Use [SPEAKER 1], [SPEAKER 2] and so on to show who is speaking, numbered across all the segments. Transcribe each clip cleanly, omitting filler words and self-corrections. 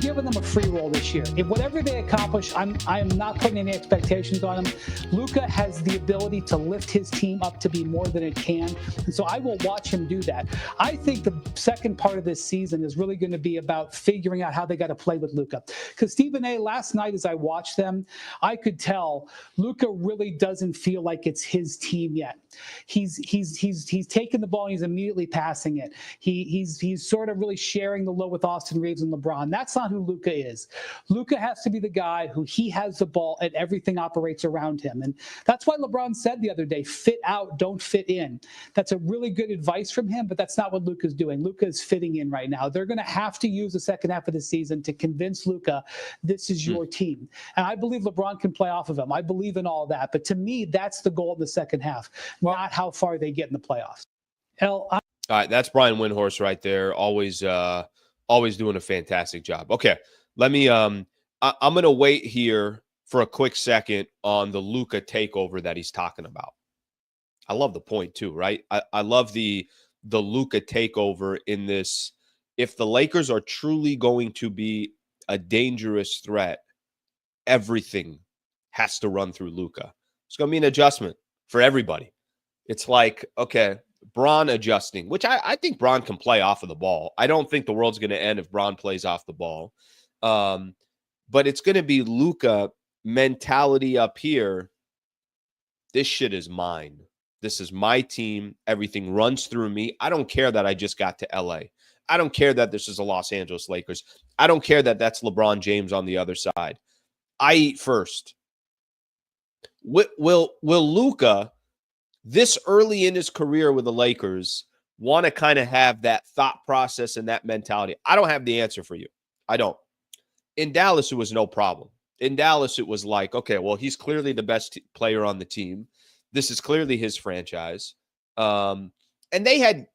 [SPEAKER 1] giving them a free roll this year. If whatever they accomplish, I am not putting any expectations on them. Luka has the ability to lift his team up to be more than it can, and so I will watch him do that. I think the second part of this season is really going to be about figuring out how they got to play with Luka. Because Stephen A, last night as I watched them, I could tell Luka really doesn't feel like it's his team yet. He's taking the ball and he's immediately passing it. He's sort of really sharing the load with Austin Reeves and LeBron. That's not who Luka is. Luka has to be the guy who he has the ball and everything operates around him. And that's why LeBron said the other day, fit out, don't fit in. That's a really good advice from him, but that's not what Luka's doing. Luka is fitting in right now. They're going to have to use the second half of the season to convince Luka this is your team. And I believe LeBron can play off of him. I believe in all that. But to me, that's the goal in the second half, not how far they get in the playoffs.
[SPEAKER 2] All right, that's Brian Windhorst right there. Always doing a fantastic job. Okay, let me. I'm going to wait here for a quick second on the Luka takeover that he's talking about. I love the point too, right? I love the Luka takeover in this. If the Lakers are truly going to be a dangerous threat, everything has to run through Luka. It's going to be an adjustment for everybody. It's like, okay, Bron adjusting, which I think Bron can play off of the ball. I don't think the world's going to end if Bron plays off the ball. But it's going to be Luka mentality up here. This shit is mine. This is my team. Everything runs through me. I don't care that I just got to LA. I don't care that this is the Los Angeles Lakers. I don't care that that's LeBron James on the other side. I eat first. Will Luka, this early in his career with the Lakers, want to kind of have that thought process and that mentality? I don't have the answer for you. I don't. In Dallas, it was no problem. In Dallas, it was like, okay, well, he's clearly the best player on the team. This is clearly his franchise. And they had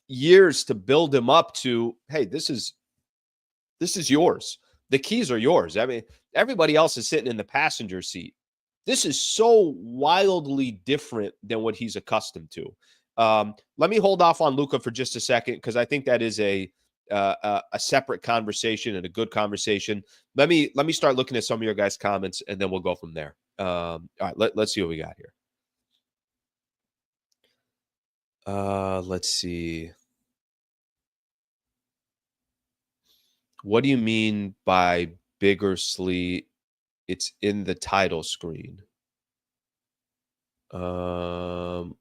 [SPEAKER 2] years to build him up to, hey, this is yours. The keys are yours. I mean, everybody else is sitting in the passenger seat. This is so wildly different than what he's accustomed to. Let me hold off on Luka for just a second because I think that is a separate conversation and a good conversation. Let me start looking at some of your guys' comments and then we'll go from there. All right, let's see what we got here. Let's see. What do you mean by bigger sleeve? It's in the title screen. All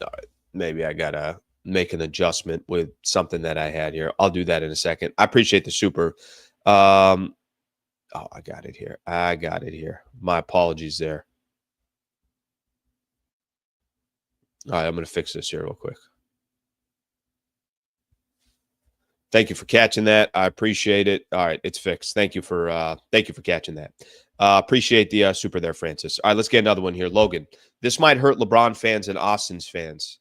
[SPEAKER 2] right. Maybe I gotta make an adjustment with something that I had here. I'll do that in a second. I appreciate the super. Oh, I got it here. My apologies there. All right, I'm gonna fix this here real quick. Thank you for catching that. I appreciate it. All right, it's fixed. Thank you for catching that. Appreciate the super there, Francis. All right, let's get another one here. Logan, this might hurt LeBron fans and Austin's fans,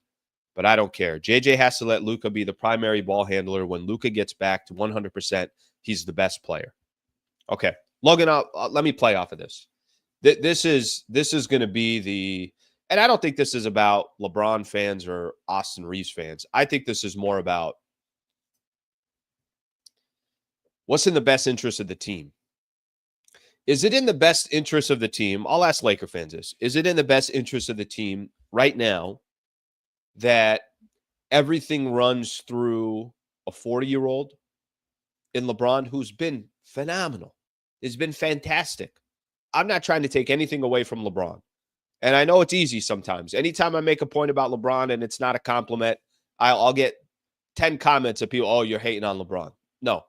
[SPEAKER 2] but I don't care. JJ has to let Luka be the primary ball handler. When Luka gets back to 100%, he's the best player. Okay, Logan, let me play off of this. This is going to be the, and I don't think this is about LeBron fans or Austin Reeves fans. I think this is more about what's in the best interest of the team. Is it in the best interest of the team? I'll ask Laker fans this. Is it in the best interest of the team right now that everything runs through a 40-year-old in LeBron who's been phenomenal? It's been fantastic. I'm not trying to take anything away from LeBron. And I know it's easy sometimes. Anytime I make a point about LeBron and it's not a compliment, I'll get 10 comments of people, oh, you're hating on LeBron. No.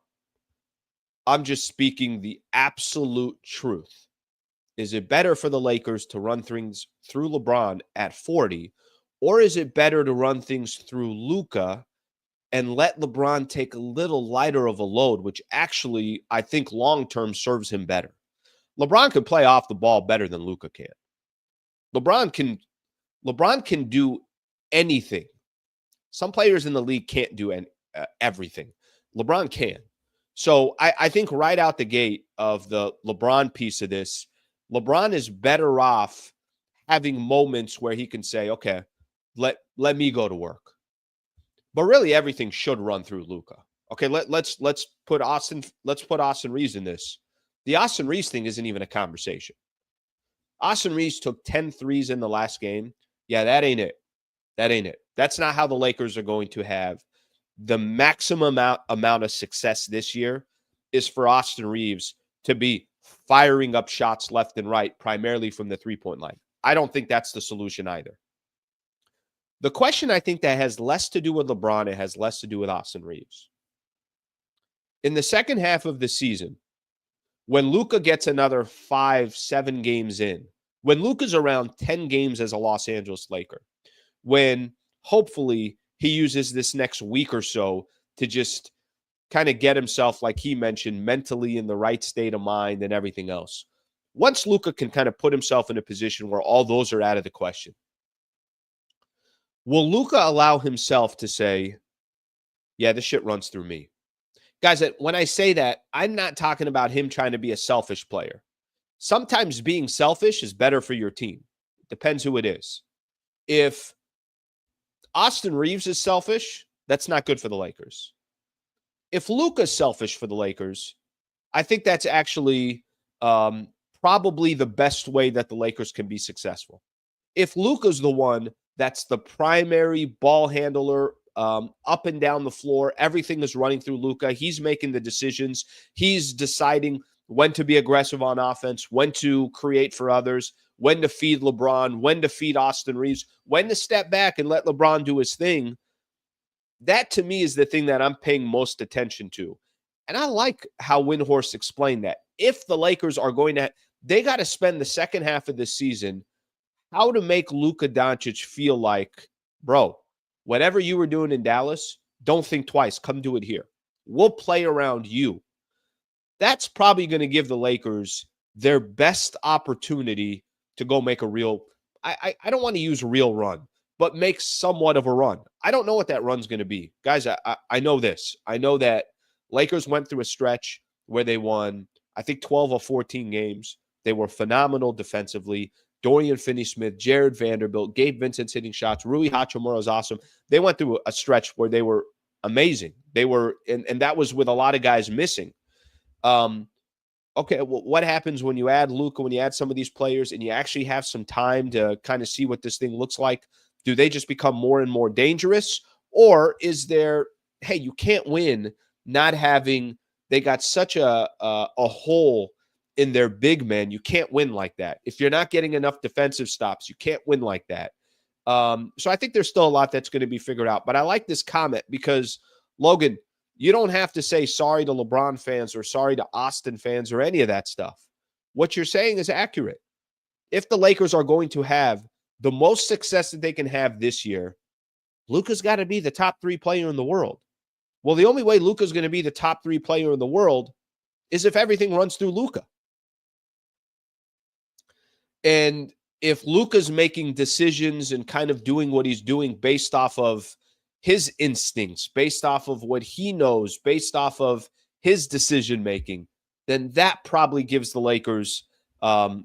[SPEAKER 2] I'm just speaking the absolute truth. Is it better for the Lakers to run things through LeBron at 40, or is it better to run things through Luka and let LeBron take a little lighter of a load, which actually I think long-term serves him better? LeBron can play off the ball better than Luka can. LeBron can do anything. Some players in the league can't do everything. LeBron can. So I think right out the gate of the LeBron piece of this, LeBron is better off having moments where he can say, okay, let me go to work. But really everything should run through Luka. Okay, let's put Austin Reeves in this. The Austin Reeves thing isn't even a conversation. Austin Reeves took 10 threes in the last game. Yeah, that ain't it. That ain't it. That's not how the Lakers are going to have the maximum amount of success this year is for Austin Reeves to be firing up shots left and right, primarily from the three-point line. I don't think that's the solution either. The question I think that has less to do with LeBron, it has less to do with Austin Reeves. In the second half of the season, when Luka gets another 5-7 games in, when Luka's around 10 games as a Los Angeles Laker, when hopefully he uses this next week or so to just kind of get himself, like he mentioned, mentally in the right state of mind and everything else. Once Luka can kind of put himself in a position where all those are out of the question, will Luka allow himself to say, yeah, this shit runs through me? Guys, when I say that, I'm not talking about him trying to be a selfish player. Sometimes being selfish is better for your team. It depends who it is. If Austin Reeves is selfish, that's not good for the Lakers. If Luka's selfish for the Lakers, I think that's actually probably the best way that the Lakers can be successful. If Luka's the one that's the primary ball handler, up and down the floor, everything is running through Luka. He's making the decisions. He's deciding when to be aggressive on offense, when to create for others, when to feed LeBron, when to feed Austin Reeves, when to step back and let LeBron do his thing. That, to me, is the thing that I'm paying most attention to. And I like how Windhorst explained that. If the Lakers are going to, they got to spend the second half of this season how to make Luka Doncic feel like, bro, whatever you were doing in Dallas, don't think twice. Come do it here. We'll play around you. That's probably going to give the Lakers their best opportunity to go make a real, I don't want to use real run, but make somewhat of a run. I don't know what that run's going to be. Guys, I know this. I know that Lakers went through a stretch where they won, I think, 12 or 14 games. They were phenomenal defensively. Dorian Finney-Smith, Jared Vanderbilt, Gabe Vincent's hitting shots. Rui Hachimura's awesome. They went through a stretch where they were amazing. They were, and that was with a lot of guys missing. Okay, well, what happens when you add Luka, when you add some of these players, and you actually have some time to kind of see what this thing looks like? Do they just become more and more dangerous? Or is there, hey, you can't win not having, they got such a hole in their big men. You can't win like that. If you're not getting enough defensive stops, you can't win like that. So I think there's still a lot that's going to be figured out. But I like this comment because, Logan, you don't have to say sorry to LeBron fans or sorry to Austin fans or any of that stuff. What you're saying is accurate. If the Lakers are going to have the most success that they can have this year, Luka's got to be the top 3 player in the world. Well, the only way Luka's going to be the top 3 player in the world is if everything runs through Luka. And if Luka's making decisions and kind of doing what he's doing based off of his instincts, based off of what he knows, based off of his decision-making, then that probably gives the Lakers, a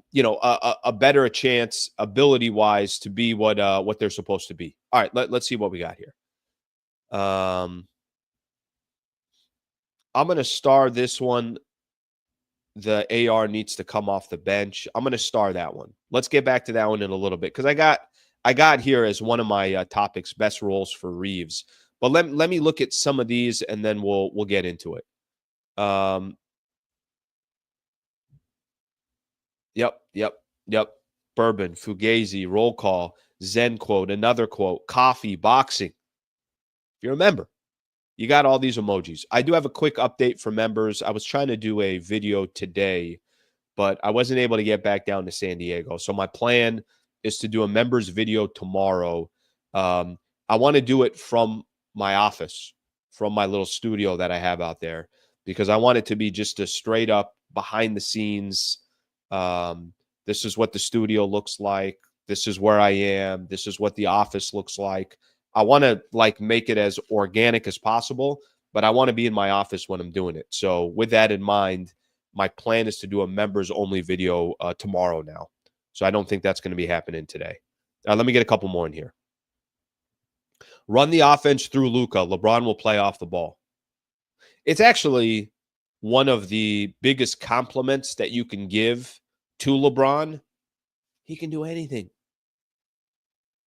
[SPEAKER 2] better chance ability-wise to be what they're supposed to be. All right, let's see what we got here. I'm going to star this one. The AR needs to come off the bench. I'm going to star that one. Let's get back to that one in a little bit because I got here as one of my topics, best roles for Reeves. But let me look at some of these and then we'll get into it. Yep. Bourbon, Fugazi, roll call, Zen quote, another quote, coffee, boxing. If you remember, you got all these emojis. I do have a quick update for members. I was trying to do a video today, but I wasn't able to get back down to San Diego. So my plan is to do a members video tomorrow. I want to do it from my office, from my little studio that I have out there, because I want it to be just a straight up behind the scenes. This is what the studio looks like. This is where I am. This is what the office looks like. I want to make it as organic as possible, but I want to be in my office when I'm doing it. So with that in mind, my plan is to do a members only video tomorrow now. So I don't think that's going to be happening today. Let me get a couple more in here. Run the offense through Luka. LeBron will play off the ball. It's actually one of the biggest compliments that you can give to LeBron. He can do anything.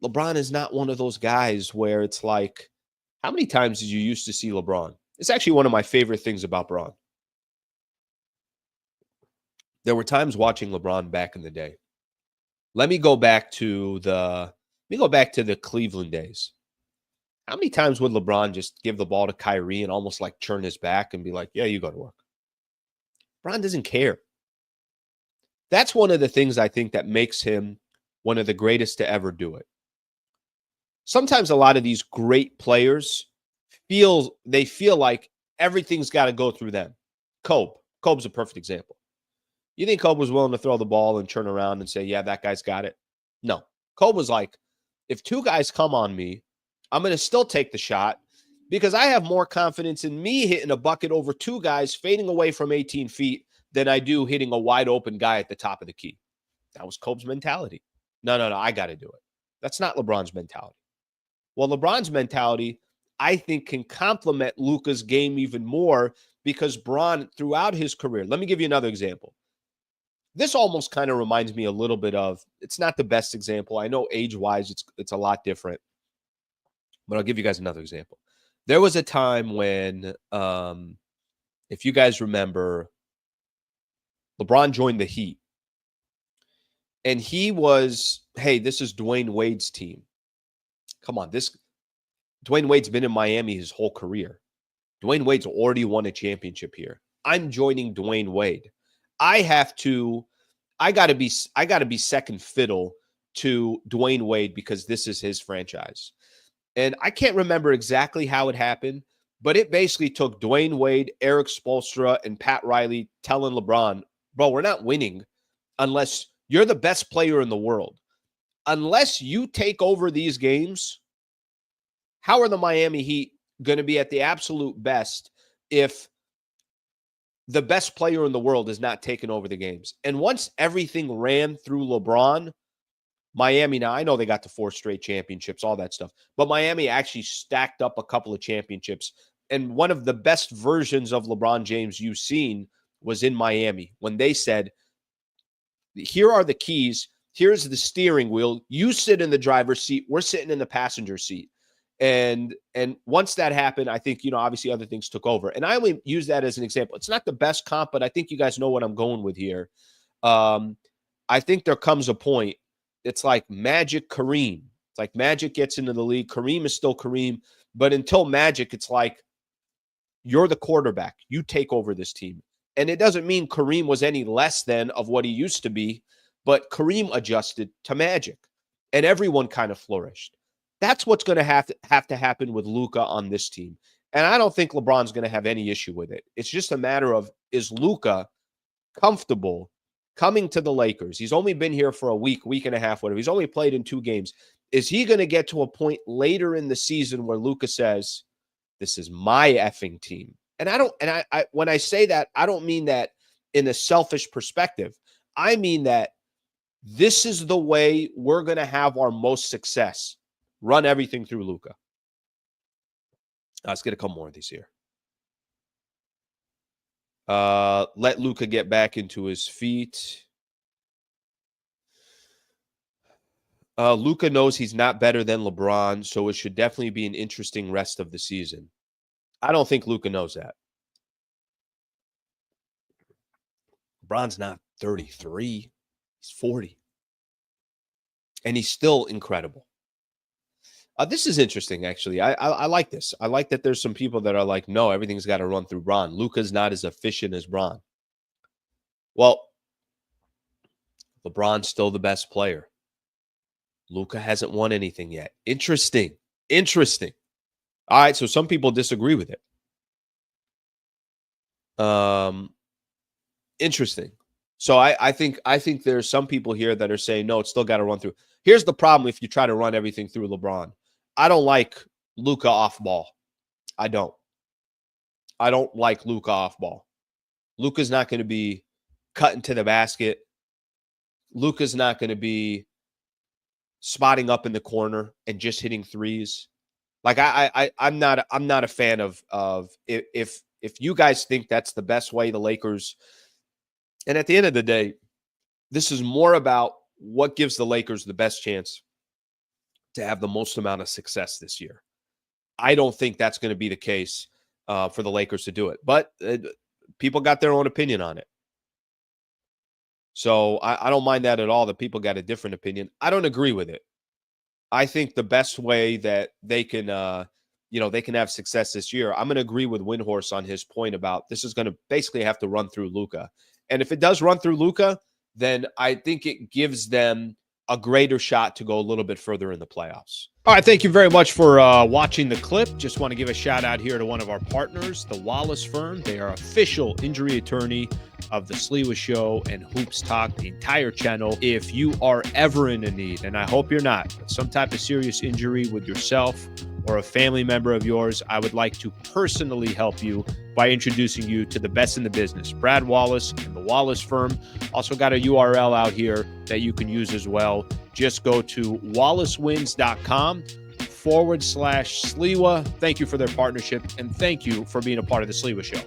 [SPEAKER 2] LeBron is not one of those guys where it's like, how many times did you used to see LeBron? It's actually one of my favorite things about Bron. There were times watching LeBron back in the day. Let me go back to the Cleveland days. How many times would LeBron just give the ball to Kyrie and almost like turn his back and be like, yeah, you go to work? LeBron doesn't care. That's one of the things I think that makes him one of the greatest to ever do it. Sometimes a lot of these great players feel like everything's got to go through them. Kobe's a perfect example. You think Kobe was willing to throw the ball and turn around and say, yeah, that guy's got it? No. Kobe was like, if two guys come on me, I'm going to still take the shot because I have more confidence in me hitting a bucket over two guys fading away from 18 feet than I do hitting a wide open guy at the top of the key. That was Kobe's mentality. No, I got to do it. That's not LeBron's mentality. Well, LeBron's mentality, I think, can complement Luka's game even more because Bron, throughout his career, let me give you another example. This almost kind of reminds me a little bit of, it's not the best example. I know age-wise it's a lot different, but I'll give you guys another example. There was a time when, if you guys remember, LeBron joined the Heat. And he was, hey, this is Dwayne Wade's team. Come on, Dwayne Wade's been in Miami his whole career. Dwayne Wade's already won a championship here. I'm joining Dwayne Wade. I got to be second fiddle to Dwayne Wade because this is his franchise. And I can't remember exactly how it happened, but it basically took Dwayne Wade, Eric Spoelstra, and Pat Riley telling LeBron, bro, we're not winning unless you're the best player in the world. Unless you take over these games, how are the Miami Heat going to be at the absolute best if the best player in the world is not taking over the games? And once everything ran through LeBron, Miami, now I know they got the 4 straight championships, all that stuff, but Miami actually stacked up a couple of championships. And one of the best versions of LeBron James you've seen was in Miami when they said, here are the keys. Here's the steering wheel. You sit in the driver's seat. We're sitting in the passenger seat. And once that happened, I think, obviously other things took over. And I only use that as an example. It's not the best comp, but I think you guys know what I'm going with here. I think there comes a point. It's like Magic Kareem. It's like Magic gets into the league. Kareem is still Kareem. But until Magic, it's like you're the quarterback. You take over this team. And it doesn't mean Kareem was any less than of what he used to be, but Kareem adjusted to Magic, and everyone kind of flourished. That's what's going to have to happen with Luka on this team. And I don't think LeBron's going to have any issue with it. It's just a matter of, is Luka comfortable coming to the Lakers? He's only been here for a week and a half, whatever. He's only played in 2 games. Is he going to get to a point later in the season where Luka says, this is my effing team? And I when I say that, I don't mean that in a selfish perspective. I mean that this is the way we're going to have our most success. Run everything through Luka. Let's get a couple more of these here. Let Luka get back into his feet. Luka knows he's not better than LeBron, so it should definitely be an interesting rest of the season. I don't think Luka knows that. LeBron's not 33. He's 40. And he's still incredible. This is interesting, actually. I like this. I like that there's some people that are like, no, everything's got to run through Bron. Luka's not as efficient as Bron. Well, LeBron's still the best player. Luka hasn't won anything yet. Interesting. All right, so some people disagree with it. Interesting. So I think there's some people here that are saying, no, it's still got to run through. Here's the problem if you try to run everything through LeBron. I don't like Luka off ball. I don't like Luka off ball. Luka's not going to be cutting to the basket. Luka's not going to be spotting up in the corner and just hitting threes. Like I'm not a fan of if If you guys think that's the best way the Lakers, and at the end of the day, this is more about what gives the Lakers the best chance to have the most amount of success this year. I don't think that's going to be the case for the Lakers to do it. But people got their own opinion on it. So I don't mind that at all, that people got a different opinion. I don't agree with it. I think the best way that they can, they can have success this year, I'm going to agree with Windhorse on his point about this is going to basically have to run through Luka. And if it does run through Luka, then I think it gives them a greater shot to go a little bit further in the playoffs. All right, thank you very much for watching the clip. Just want to give a shout out here to one of our partners, the Wallace Firm. They are official injury attorney of the Sliwa Show and Hoops Talk, the entire channel. If you are ever in a need, and I hope you're not, but some type of serious injury with yourself or a family member of yours, I would like to personally help you by introducing you to the best in the business, Brad Wallace and the Wallace Firm. Also got a URL out here that you can use as well. Just go to wallacewins.com/Sliwa. Thank you for their partnership, and thank you for being a part of the Sliwa Show.